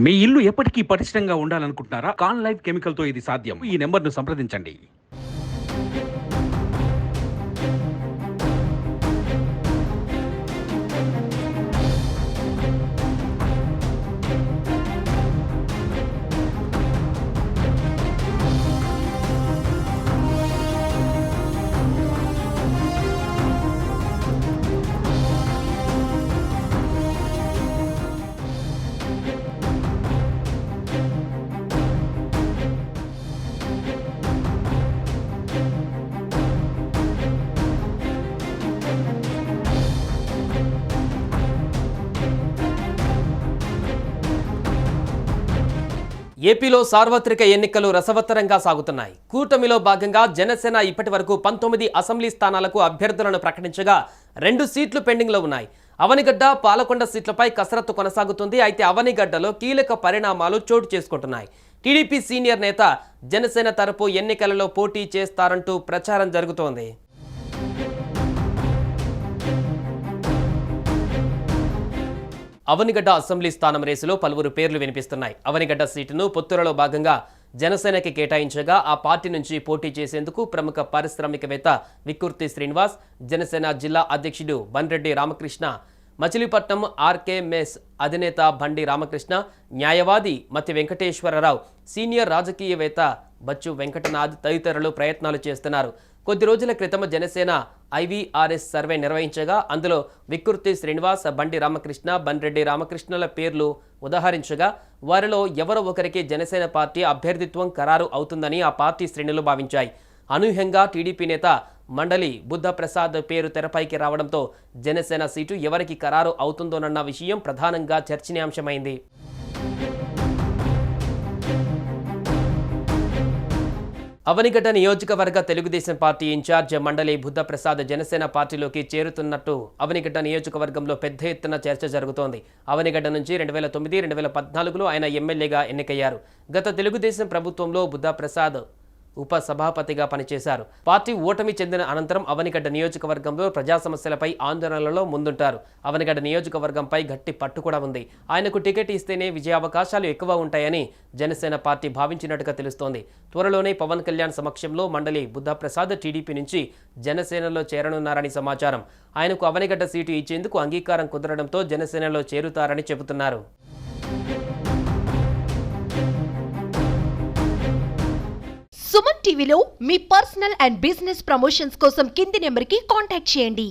మీ ఇల్లు ఎప్పటికీ పటిష్టంగా ఉండాలనుకుంటున్నారా? కాన్ లైఫ్ కెమికల్ తో ఇది సాధ్యం. ఈ నెంబర్ను సంప్రదించండి. ఏపీలో సార్వత్రిక ఎన్నికలు రసవత్తరంగా సాగుతున్నాయి. కూటమిలో భాగంగా జనసేన ఇప్పటి వరకు 19 అసెంబ్లీ స్థానాలకు అభ్యర్థులను ప్రకటించగా 2 సీట్లు పెండింగ్లో ఉన్నాయి. అవనిగడ్డ, పాలకొండ సీట్లపై కసరత్తు కొనసాగుతుంది. అయితే అవనిగడ్డలో కీలక పరిణామాలు చోటు చేసుకుంటున్నాయి. టీడీపీ సీనియర్ నేత జనసేన తరపు ఎన్నికలలో పోటీ చేస్తారంటూ ప్రచారం జరుగుతోంది. అవనిగడ్డ అసెంబ్లీ స్థానం రేసులో పలువురు పేర్లు వినిపిస్తున్నాయి. అవనిగడ్డ సీటును పొత్తులలో భాగంగా జనసేనకి కేటాయించగా ఆ పార్టీ నుంచి పోటీ చేసేందుకు ప్రముఖ పారిశ్రామికవేత్త విక్కుర్తి శ్రీనివాస్, జనసేన జిల్లా అధ్యక్షుడు బండ్రెడ్డి రామకృష్ణ, మచిలీపట్నం ఆర్కే మెస్ అధినేత బండి రామకృష్ణ, న్యాయవాది మతి వెంకటేశ్వరరావు, సీనియర్ రాజకీయవేత్త బచ్చు వెంకటనాథ్ తదితరులు ప్రయత్నాలు చేస్తున్నారు. కొద్ది రోజుల క్రితం జనసేన ఐవీఆర్ఎస్ సర్వే నిర్వహించగా అందులో విక్కుర్తి శ్రీనివాస్, బండి రామకృష్ణ, బండ్రెడ్డి రామకృష్ణల పేర్లు ఉదహరించగా వారిలో ఎవరో ఒకరికి జనసేన పార్టీ అభ్యర్థిత్వం ఖరారు అవుతుందని ఆ పార్టీ శ్రేణులు భావించాయి. అనూహ్యంగా టీడీపీ నేత మండలి బుద్ధప్రసాద్ పేరు తెరపైకి రావడంతో జనసేన సీటు ఎవరికి ఖరారు అవుతుందోనన్న విషయం ప్రధానంగా చర్చనీయాంశమైంది. అవనిగడ్డ నియోజకవర్గ తెలుగుదేశం పార్టీ ఇన్ఛార్జ్ మండలి బుద్ధప్రసాద్ జనసేన పార్టీలోకి చేరుతున్నట్టు అవనిగడ్డ నియోజకవర్గంలో పెద్ద ఎత్తున చర్చ జరుగుతోంది. అవనిగడ్డ నుంచి 2009, 2014లో ఆయన ఎమ్మెల్యేగా ఎన్నికయ్యారు. గత తెలుగుదేశం ప్రభుత్వంలో బుద్ధప్రసాద్ ఉప సభాపతిగా పనిచేశారు. పార్టీ ఓటమి చెందిన అనంతరం అవనిగడ్డ నియోజకవర్గంలో ప్రజా సమస్యలపై ఆందోళనలలో ముందుంటారు. అవనిగడ్డ నియోజకవర్గంపై గట్టి పట్టు కూడా ఉంది. ఆయనకు టికెట్ ఇస్తేనే విజయావకాశాలు ఎక్కువ ఉంటాయని జనసేన పార్టీ భావించినట్టుగా తెలుస్తోంది. త్వరలోనే పవన్ కళ్యాణ్ సమక్షంలో మండలి బుద్ధప్రసాద్ టీడీపీ నుంచి జనసేనలో చేరనున్నారని సమాచారం. ఆయనకు అవనిగడ్డ సీటు ఇచ్చేందుకు అంగీకారం కుదరడంతో జనసేనలో చేరుతారని చెబుతున్నారు. సుమన్ టీవీలో మీ పర్సనల్ అండ్ బిజినెస్ ప్రమోషన్స్ కోసం కింది నెంబర్కి కాంటాక్ట్ చేయండి.